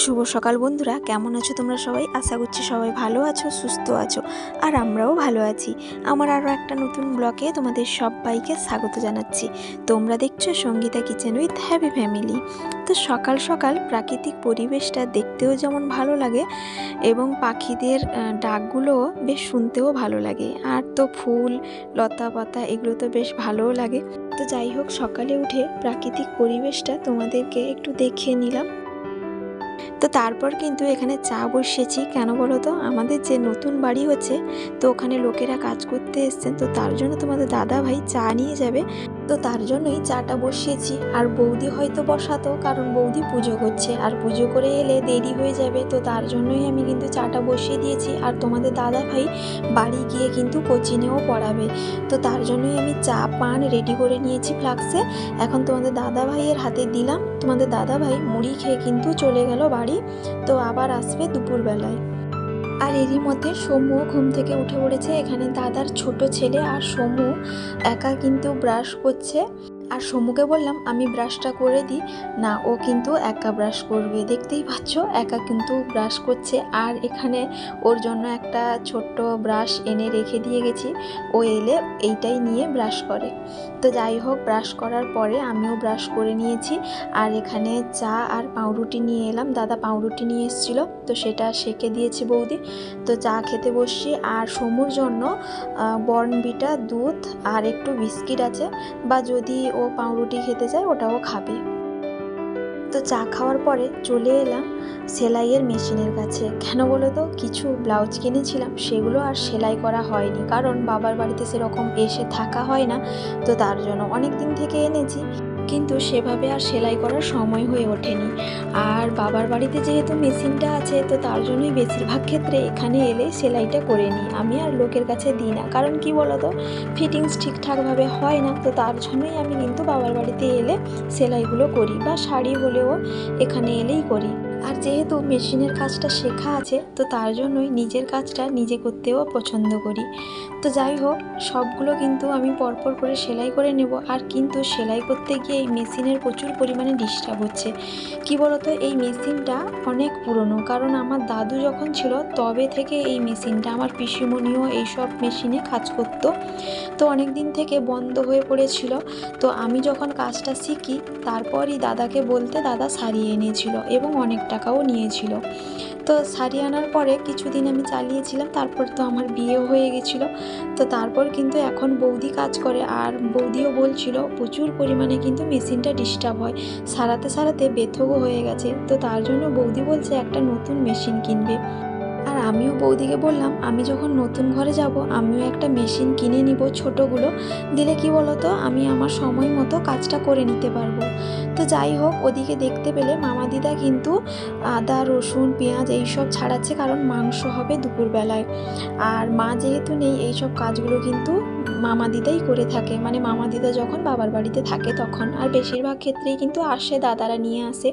শুভ সকাল বন্ধুরা, কেমন আছো তোমরা সবাই? আশা করছি সবাই ভালো আছো, সুস্থ আছো, আর আমরাও ভালো আছি। আমার আরও একটা নতুন ব্লগে তোমাদের সবাইকে স্বাগত জানাচ্ছি। তোমরা দেখছো Sangeeta kitchen with happy family. তো সকাল সকাল প্রাকৃতিক পরিবেশটা দেখতেও যেমন ভালো লাগে এবং পাখিদের ডাকগুলোও বেশ শুনতেও ভালো লাগে। আর তো ফুল, লতা পাতা এগুলো তো বেশ ভালোও লাগে। তো যাই হোক, সকালে উঠে প্রাকৃতিক পরিবেশটা তোমাদেরকে একটু দেখিয়ে নিলাম। তো তারপর কিন্তু এখানে চা বসিয়েছি। কেন বলো তো, আমাদের যে নতুন বাড়ি হচ্ছে, তো ওখানে লোকেরা কাজ করতে এসছেন, তো তার জন্য তোমাদের দাদা ভাই চা নিয়ে যাবে, তো তার জন্যই চাটা বসিয়েছি। আর বৌদি হয়তো বসাতো, কারণ বৌদি পুজো করছে, আর পুজো করে এলে দেরি হয়ে যাবে, তো তার জন্যই আমি কিন্তু চাটা বসিয়ে দিয়েছি। আর তোমাদের দাদা ভাই বাড়ি গিয়ে কিন্তু কোচিনেও পড়াবে, তো তার জন্যই আমি চা পান রেডি করে নিয়েছি ফ্লাক্সে। এখন তোমাদের দাদা ভাইয়ের হাতে দিলাম। তোমাদের দাদা ভাই মুড়ি খেয়ে কিন্তু চলে গেল বাড়ি, তো আবার আসবে দুপুরবেলায়। আর এরই মধ্যে সমু ঘুম থেকে উঠে পড়েছে। এখানে দাদার ছোট ছেলে আর সমু একা কিন্তু ব্রাশ করছে। আর সমুকে বললাম আমি ব্রাশটা করে দিই, না ও কিন্তু একা ব্রাশ করবে। দেখতেই পাচ্ছ একা কিন্তু ব্রাশ করছে। আর এখানে ওর জন্য একটা ছোট্ট ব্রাশ এনে রেখে দিয়ে গেছি, ও এলে এইটাই নিয়ে ব্রাশ করে। তো যাই হোক, ব্রাশ করার পরে আমিও ব্রাশ করে নিয়েছি। আর এখানে চা আর পাউরুটি নিয়ে এলাম। দাদা পাউরুটি নিয়ে এসেছিলো, তো সেটা সেঁকে দিয়েছি বৌদি। তো চা খেতে বসছি। আর সমুর জন্য বর্নভিটা, দুধ আর একটু বিস্কিট আছে, বা যদি ও পাউরুটি খেতে চায় ওটাও খাবে। তো চা খাওয়ার পরে চলে এলাম সেলাইয়ের মেশিনের কাছে। কেন বলো তো, কিছু ব্লাউজ কিনেছিলাম, সেগুলো আর সেলাই করা হয়নি, কারণ বাবার বাড়িতে সেরকম এসে থাকা হয় না, তো তার জন্য অনেক দিন থেকে এনেছি, কিন্তু সেভাবে আর সেলাই করার সময় হয়ে ওঠেনি। আর বাবার বাড়িতে যেহেতু মেশিনটা আছে, তো তার জন্যই বেশিরভাগ ক্ষেত্রে এখানে এলে সেলাইটা করে নিই। আমি আর লোকের কাছে দিই না, কারণ কি বলো তো, ফিটিংস ঠিকঠাকভাবে হয় না, তো তার জন্যই আমি কিন্তু বাবার বাড়িতে এলে সেলাইগুলো করি, বা শাড়ি হলেও এখানে এলেই করি। আর যেহেতু মেশিনের কাজটা শেখা আছে, তো তার জন্যই নিজের কাজটা নিজে করতেও পছন্দ করি। তো যাই হোক, সবগুলো কিন্তু আমি পরপর করে সেলাই করে নেব। আর কিন্তু সেলাই করতে গিয়ে এই মেশিনের প্রচুর পরিমাণে ডিস্টার্ব হচ্ছে। কি বলতো, এই মেশিনটা অনেক পুরনো, কারণ আমার দাদু যখন ছিল তবে থেকে এই মেশিনটা, আমার পিসিমণিও এইসব মেশিনে কাজ করতো, তো অনেক দিন থেকে বন্ধ হয়ে পড়েছিল। তো আমি যখন কাজটা শিখি, তারপরই দাদাকে বলতে দাদা সারিয়ে এনেছিল এবং অনেক টাকাও নিয়েছিল। তো সারিয়ে আনার পরে কিছুদিন আমি চালিয়েছিলাম, তারপর তো আমার বিয়েও হয়ে গেছিলো। তো তারপর কিন্তু এখন বৌদি কাজ করে, আর বৌদিও বলছিল প্রচুর পরিমাণে কিন্তু মেশিনটা ডিস্টার্ব হয়, সারাতে সারাতে বেথকও হয়ে গেছে। তো তার জন্য বৌদি বলছে একটা নতুন মেশিন কিনবে। আর আমিও বৌদিকে বললাম আমি যখন নতুন ঘরে যাব, আমিও একটা মেশিন কিনে নিব ছোটোগুলো, দিলে কি বলতো, আমি আমার সময় মতো কাজটা করে নিতে পারবো। তো যাই হোক, ওদিকে দেখতে পেলে মামা দিদা কিন্তু আদা, রসুন, পেঁয়াজ এইসব ছাড়াচ্ছে, কারণ মাংস হবে দুপুরবেলায়। আর মা যেহেতু নেই, এইসব কাজগুলো কিন্তু মামা দিদাই করে থাকে, মানে মামা দিদা যখন বাবার বাড়িতে থাকে তখন। আর বেশিরভাগ ক্ষেত্রেই কিন্তু আসে, দাদারা নিয়ে আসে।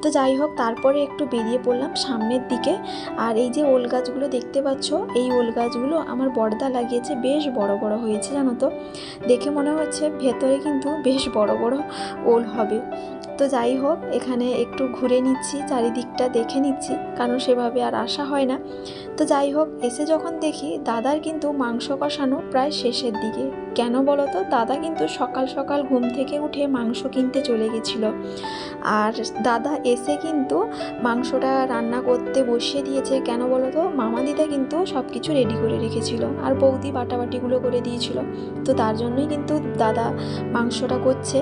তো যাই হোক, তারপরে একটু বেরিয়ে পড়লাম সামনের দিকে। আর এই যে ওল গাছগুলো দেখতে পাচ্ছ, এই ওল গাছগুলো আমার বড়দা লাগিয়েছে, বেশ বড় বড় হয়েছে জানো তো। দেখে মনে হচ্ছে ভেতরে কিন্তু বেশ বড় বড় ওল হবে। তো যাই হোক, এখানে একটু ঘুরে নিচ্ছি, চারিদিকটা দেখে নিচ্ছি, কারণ সেভাবে আর আসা হয় না। তো যাই হোক, এসে যখন দেখি দাদার কিন্তু মাংস কষানো প্রায় শেষের দিকে। কেন বলো তো, দাদা কিন্তু সকাল সকাল ঘুম থেকে উঠে মাংস কিনতে চলে গেছিলো। আর দাদা এসে কিন্তু মাংসটা রান্না করতে বসিয়ে দিয়েছে। কেন বলো তো, মামা দিদা কিন্তু সব কিছু রেডি করে রেখেছিল, আর বৌদি বাটাবাটিগুলো করে দিয়েছিল, তো তার জন্যই কিন্তু দাদা মাংসটা করছে।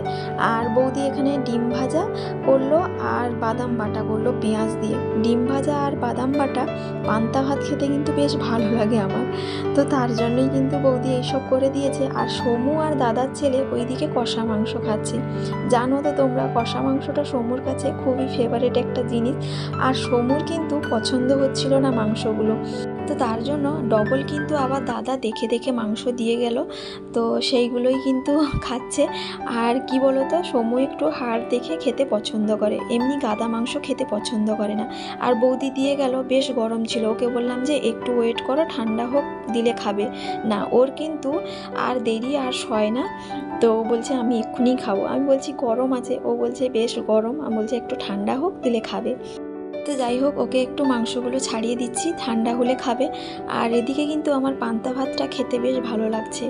আর বৌদি এখানে ডিম ভাজা করলো আর বাদাম বাটা করলো পেঁয়াজ দিয়ে। ডিম ভাজা আর বাদাম বাটা পান্তা ভাত খেতে কিন্তু বেশ ভালো লাগে আমার, তো তার জন্যই কিন্তু বৌদি এইসব করে দিয়েছে। আর সমু আর দাদার ছেলে ওইদিকে কষা মাংস খাচ্ছে। জানো তো তোমরা, কষা মাংসটা সমুর কাছে খুবই ফেভারিট একটা জিনিস, আর সমুর কিন্তু পছন্দ হচ্ছিল না মাংসগুলো, তো তার জন্য ডবল কিন্তু আবার দাদা দেখে দেখে মাংস দিয়ে গেল, তো সেইগুলোই কিন্তু খাচ্ছে। আর কি বলো তো, সমু একটু হাড় দেখে খেতে পছন্দ করে, এমনি গাদা মাংস খেতে পছন্দ করে না। আর বৌদি দিয়ে গেল, বেশ গরম ছিল, ওকে বললাম যে একটু ওয়েট করো, ঠান্ডা হোক দিলে খাবে। না, ওর কিন্তু আর দেরি আর সয় না, তো ও বলছে আমি এক্ষুনি খাবো। আমি বলছি গরম আছে, ও বলছে বেশ গরম, আমি বলছি একটু ঠান্ডা হোক দিলে খাবে। তো যাই হোক, ওকে একটু মাংসগুলো ছাড়িয়ে দিচ্ছি, ঠান্ডা হলে খাবে। আর এদিকে কিন্তু আমার পান্তা ভাতটা খেতে বেশ ভালো লাগছে।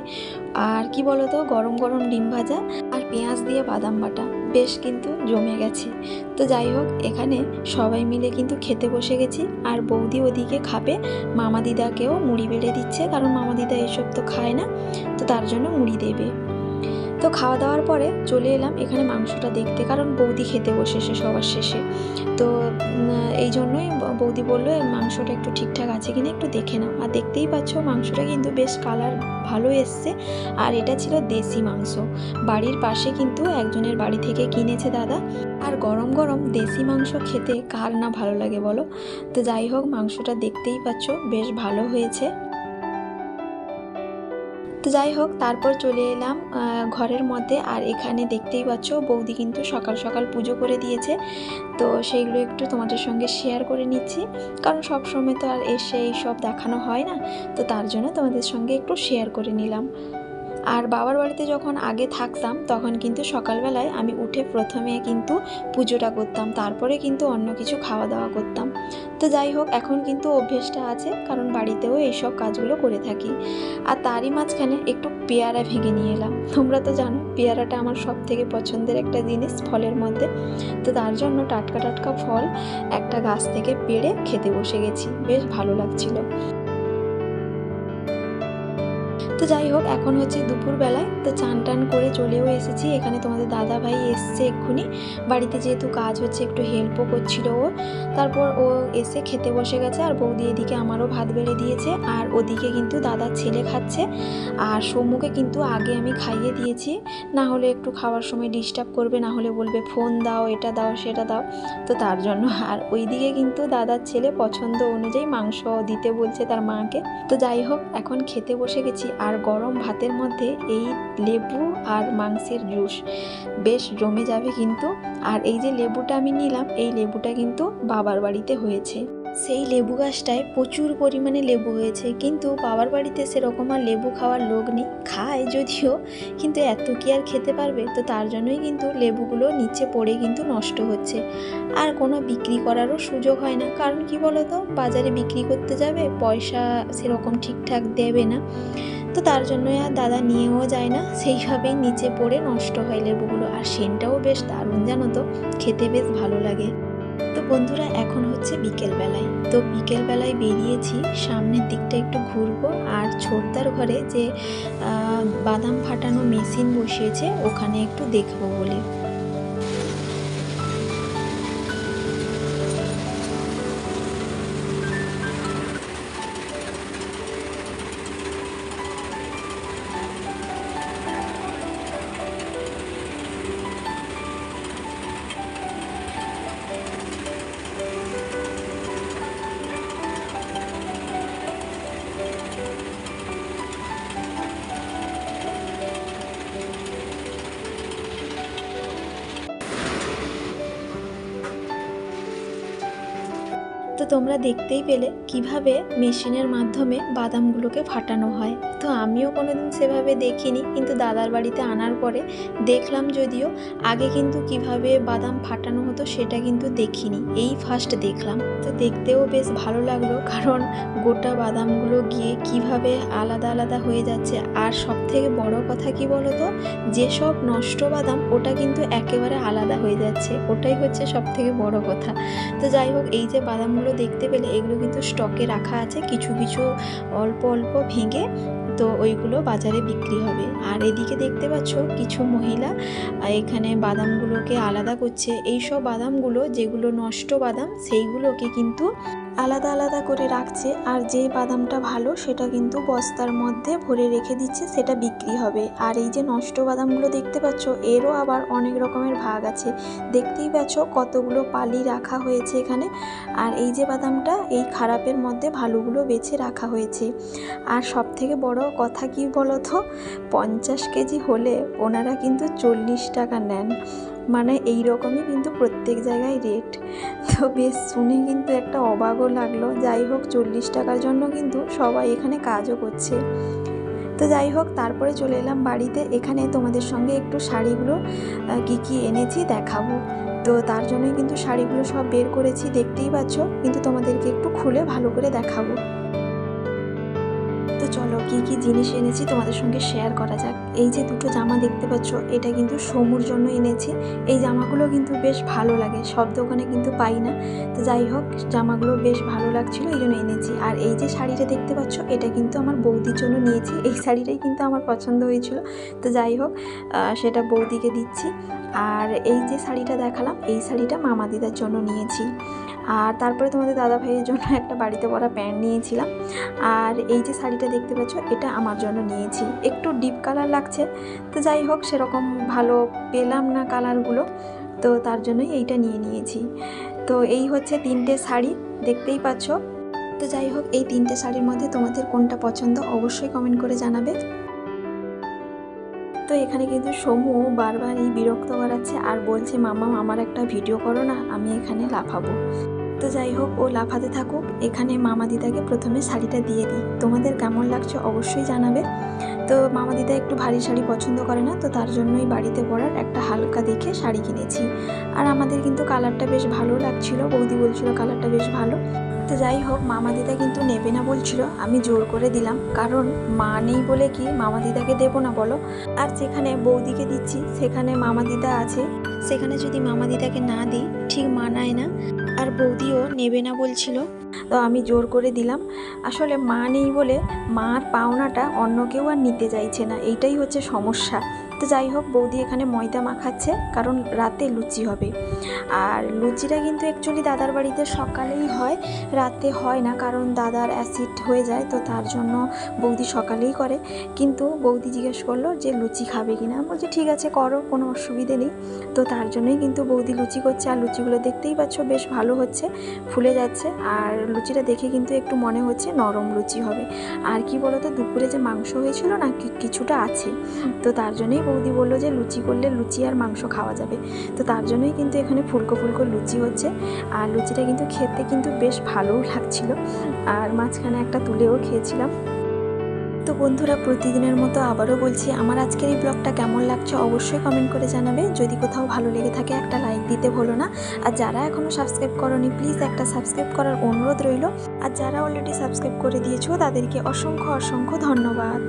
আর কি বলো তো, গরম গরম ডিম ভাজা আর পেঁয়াজ দিয়ে বাদাম বাটা বেশ কিন্তু জমে গেছে। তো যাই হোক, এখানে সবাই মিলে কিন্তু খেতে বসে গেছি। আর বৌদি ওদিকে খাবে, মামা দিদাকেও মুড়ি বেড়ে দিচ্ছে, কারণ মামা দিদা এসব তো খায় না, তো তার জন্য মুড়ি দেবে। তো খাওয়া দাওয়ার পরে চলে এলাম এখানে মাংসটা দেখতে, কারণ বৌদি খেতে বসেছে সবার শেষে। তো এই জন্যই বৌদি বললো মাংসটা একটু ঠিকঠাক আছে কিনা একটু দেখে নাও। আর দেখতেই পাচ্ছ মাংসটা কিন্তু বেশ কালার ভালো এসছে। আর এটা ছিল দেশি মাংস, বাড়ির পাশে কিন্তু একজনের বাড়ি থেকে কিনেছে দাদা। আর গরম গরম দেশি মাংস খেতে কার না ভালো লাগে বলো। তো যাই হোক, মাংসটা দেখতেই পাচ্ছ বেশ ভালো হয়েছে। তো যাই হোক, তারপর চলে এলাম ঘরের মধ্যে। আর এখানে দেখতেই পাচ্ছ বৌদি কিন্তু সকাল সকাল পুজো করে দিয়েছে। তো সেইগুলো একটু তোমাদের সঙ্গে শেয়ার করে নিচ্ছি, কারণ সব সময় তো আর এসে এইসব দেখানো হয় না, তো তার জন্য তোমাদের সঙ্গে একটু শেয়ার করে নিলাম। আর বাবার বাড়িতে যখন আগে থাকতাম তখন কিন্তু সকালবেলায় আমি উঠে প্রথমে কিন্তু পুজোটা করতাম, তারপরে কিন্তু অন্য কিছু খাওয়া দাওয়া করতাম। তো যাই হোক, এখন কিন্তু অভ্যেসটা আছে, কারণ বাড়িতেও এইসব কাজগুলো করে থাকি। আর তারই মাঝখানে একটু পেয়ারা ভেঙে নিয়ে এলাম। তোমরা তো জানো পেয়ারাটা আমার সব থেকে পছন্দের একটা জিনিস ফলের মধ্যে। তো তার জন্য টাটকা টাটকা ফল একটা গাছ থেকে পেড়ে খেতে বসে গেছি, বেশ ভালো লাগছিল। তো যাই হোক, এখন হচ্ছে দুপুরবেলায়। তো চান টান করে চলেও এসেছি এখানে। তোমাদের দাদা ভাই এসছে এক্ষুনি বাড়িতে, যেহেতু কাজ হচ্ছে একটু হেল্পও করছিল ও। তারপর ও এসে খেতে বসে গেছে। আর বৌদি এদিকে আমারও ভাত বেড়ে দিয়েছে। আর ওদিকে কিন্তু দাদার ছেলে খাচ্ছে। আর সৌম্যকে কিন্তু আগে আমি খাইয়ে দিয়েছি, না হলে একটু খাওয়ার সময় ডিস্টার্ব করবে, না হলে বলবে ফোন দাও, এটা দাও, সেটা দাও। তো তার জন্য। আর ওইদিকে কিন্তু দাদার ছেলে পছন্দ অনুযায়ী মাংস দিতে বলছে তার মাকে। তো যাই হোক, এখন খেতে বসে গেছি। আর গরম ভাতের মধ্যে এই লেবু আর মাংসের জুস বেশ জমে যাবে কিন্তু। আর এই যে লেবুটা আমি নিলাম, এই লেবুটা কিন্তু বাবার বাড়িতে হয়েছে। সেই লেবু গাছটায় প্রচুর পরিমাণে লেবু হয়েছে, কিন্তু বাবার বাড়িতে সেরকম আর লেবু খাওয়ার লোক নেই, খায় যদিও, কিন্তু এত কি আর খেতে পারবে। তো তার জন্যই কিন্তু লেবুগুলো নিচে পড়ে কিন্তু নষ্ট হচ্ছে। আর কোনো বিক্রি করারও সুযোগ হয় না, কারণ কি বলতো, বাজারে বিক্রি করতে যাবে, পয়সা সেরকম ঠিকঠাক দেবে না। তো তার জন্যই আর দাদা নিয়েও যায় না, সেইভাবেই নিচে পড়ে নষ্ট হয় লেবুগুলো। আর সেন্টটাও বেশ দারুণ, জানো তো, খেতে বেশ ভালো লাগে। তো বন্ধুরা, এখন হচ্ছে বিকেলবেলায়। তো বিকেলবেলায় বেরিয়েছি সামনের দিকটা একটু ঘুরবো। আর ছোটদার ঘরে যে বাদাম ফাটানো মেশিন বসিয়েছে ওখানে একটু দেখবো বলে। তো তোমরা দেখতেই পেলে কিভাবে মেশিনের মাধ্যমে বাদামগুলোকে ফাটানো হয়। তো আমিও কোনোদিন সেভাবে দেখিনি, কিন্তু দাদার বাড়িতে আনার পরে দেখলাম। যদিও আগে কিন্তু কিভাবে বাদাম ফাটানো হতো সেটা কিন্তু দেখিনি, এই ফার্স্ট দেখলাম। তো দেখতেও বেশ ভালো লাগলো, কারণ গোটা বাদামগুলো গিয়ে কিভাবে আলাদা আলাদা হয়ে যাচ্ছে। আর সব থেকে বড় কথা কি বলতো, যেসব নষ্ট বাদাম ওটা কিন্তু একেবারে আলাদা হয়ে যাচ্ছে, ওটাই হচ্ছে সব থেকে বড় কথা। তো যাই হোক, এই যে বাদামগুলো দেখতে পেলে এগুলো কিন্তু স্টকে রাখা আছে, কিছু কিছু অল্প অল্প ভেঙে, তো ওইগুলো বাজারে বিক্রি হবে। আর এদিকে দেখতে পাচ্ছ কিছু মহিলা এখানে বাদামগুলোকে আলাদা করছে। এই সব বাদামগুলো যেগুলো নষ্ট বাদাম সেইগুলোকে কিন্তু আলাদা আলাদা করে রাখছে। আর যে বাদামটা ভালো সেটা কিন্তু বস্তার মধ্যে ভরে রেখে দিচ্ছে, সেটা বিক্রি হবে। আর এই যে নষ্ট বাদামগুলো দেখতে পাচ্ছ, এরও আবার অনেক রকমের ভাগ আছে। দেখতেই পাচ্ছ কতগুলো পালি রাখা হয়েছে এখানে। আর এই যে বাদামটা, এই খারাপের মধ্যে ভালোগুলো বেছে রাখা হয়েছে। আর সব থেকে বড় কথা কি বলতো, 50 কেজি হলে ওনারা কিন্তু 40 টাকা নেন। মানে এই রকমই কিন্তু প্রত্যেক জায়গায় রেট। তো বেশ শুনে কিন্তু একটা অবাকও লাগলো। যাই হোক, 40 টাকার জন্য কিন্তু সবাই এখানে কাজও করছে। তো যাই হোক, তারপরে চলে এলাম বাড়িতে। এখানে তোমাদের সঙ্গে একটু শাড়িগুলো কি কি এনেছি দেখাবো। তো তার জন্যই কিন্তু শাড়িগুলো সব বের করেছি, দেখতেই পাচ্ছ, কিন্তু তোমাদেরকে একটু খুলে ভালো করে দেখাবো। তো চলো কি কি জিনিস এনেছি তোমাদের সঙ্গে শেয়ার করা যাক। এই যে দুটো জামা দেখতে পাচ্ছ, এটা কিন্তু সমুর জন্য এনেছি। এই জামাগুলো কিন্তু বেশ ভালো লাগে, সব দোকানে কিন্তু পাই না। তো যাই হোক, জামাগুলো বেশ ভালো লাগছিল, এই জন্য এনেছি। আর এই যে শাড়িটা দেখতে পাচ্ছ, এটা কিন্তু আমার বৌদির জন্য নিয়েছি। এই শাড়িটাই কিন্তু আমার পছন্দ হয়েছিল, তো যাই হোক সেটা বৌদিকে দিচ্ছি। আর এই যে শাড়িটা দেখালাম, এই শাড়িটা মামা দিদার জন্য নিয়েছি। আর তারপরে তোমাদের দাদা ভাইয়ের জন্য একটা বাড়িতে পরা প্যান্ট নিয়েছিলাম। আর এই যে শাড়িটা দেখতে পাচ্ছ, এটা আমার জন্য নিয়েছি। একটু ডিপ কালার লাগছে, তো যাই হোক সেরকম ভালো পেলাম না কালারগুলো, তো তার জন্যই এইটা নিয়েছি। তো এই হচ্ছে 3টে শাড়ি, দেখতেই পাচ্ছ। তো যাই হোক, এই 3টে শাড়ির মধ্যে তোমাদের কোনটা পছন্দ অবশ্যই কমেন্ট করে জানাবে। তো এখানে কিন্তু সমু বারবারই বিরক্ত করাচ্ছে আর বলছে, মামা আমার একটা ভিডিও করো না, আমি এখানে লাফাবো। তো যাই হোক, ও লাফাতে থাকুক। এখানে মামা দিদাকে প্রথমে শাড়িটা দিয়ে দিই। তোমাদের কেমন লাগছে অবশ্যই জানাবে। তো মামা দিদা একটু ভারী শাড়ি পছন্দ করে না, তো তার জন্যই বাড়িতে পরার একটা হালকা দেখে শাড়ি কিনেছি। আর আমাদের কিন্তু কালারটা বেশ ভালো লাগছিল, বৌদি বলছিল কালারটা বেশ ভালো। তো যাই হোক, মামা দিদা কিন্তু নেবে না বলছিল, আমি জোর করে দিলাম, কারণ মা নেই বলে কি মামা দিদাকে দেবো না বলো। আর যেখানে বৌদিকে দিচ্ছি সেখানে মামা দিদা আছে, সেখানে যদি মামা দিদাকে না দিই ঠিক মানায় না। আর বৌদিও নেবে না বলছিল, তো আমি জোর করে দিলাম। আসলে মা নেই বলে মার পাওনাটা অন্য কেউ আর নিতে চাইছে না, এইটাই হচ্ছে সমস্যা। তো যাই হোক, বৌদি এখানে ময়দা মাখাচ্ছে, কারণ রাতে লুচি হবে। আর লুচিটা কিন্তু অ্যাকচুয়ালি দাদার বাড়িতে সকালেই হয়, রাতে হয় না, কারণ দাদার অ্যাসিড হয়ে যায়, তো তার জন্য বৌদি সকালেই করে। কিন্তু বৌদি জিজ্ঞেস করলো যে লুচি খাবে কিনা, বলছি ঠিক আছে করো, কোনো অসুবিধে নেই। তো তার জন্যই কিন্তু বৌদি লুচি করছে। আর লুচিগুলো দেখতেই পাচ্ছ বেশ ভালো হচ্ছে, ফুলে যাচ্ছে। আর লুচিটা দেখে কিন্তু একটু মনে হচ্ছে নরম লুচি হবে। আর কি বলতো, দুপুরে যে মাংস হয়েছিল না, কিছুটা আছে, তো তার জন্যই বৌদি বললো যে লুচি করলে লুচি আর মাংস খাওয়া যাবে। তো তার জন্যই কিন্তু এখানে ফুলকো ফুলকো লুচি হচ্ছে। আর লুচিটা কিন্তু খেতে কিন্তু বেশ ভালোও লাগছিল। আর মাঝখানে একটা তুলেও খেয়েছিলাম। তো বন্ধুরা, প্রতিদিনের মতো আবারও বলছি, আমার আজকের এই ব্লগটা কেমন লাগছে অবশ্যই কমেন্ট করে জানাবে। যদি কোথাও ভালো লেগে থাকে একটা লাইক দিতে ভুলো না। আর যারা এখনও সাবস্ক্রাইব করোনি, প্লিজ একটা সাবস্ক্রাইব করার অনুরোধ রইল। আর যারা অলরেডি সাবস্ক্রাইব করে দিয়েছো তাদেরকে অসংখ্য অসংখ্য ধন্যবাদ।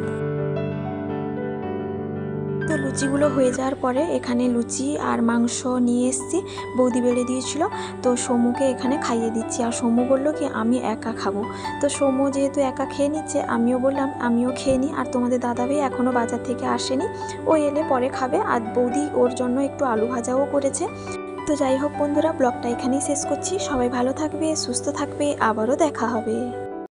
তো লুচিগুলো হয়ে যাওয়ার পরে এখানে লুচি আর মাংস নিয়ে এসেছি, বৌদি বেড়ে দিয়েছিল। তো সমুকে এখানে খাইয়ে দিচ্ছি। আর সমু বললো কি আমি একা খাবো। তো সমু যেহেতু একা খেয়ে নিচ্ছে, আমিও বললাম আমিও খেয়ে নিই। আর তোমাদের দাদাভাই এখনও বাজার থেকে আসেনি, ও এলে পরে খাবে। আর বৌদি ওর জন্য একটু আলু ভাজাও করেছে। তো যাই হোক বন্ধুরা, ব্লগটা এখানেই শেষ করছি। সবাই ভালো থাকবে, সুস্থ থাকবে, আবারও দেখা হবে।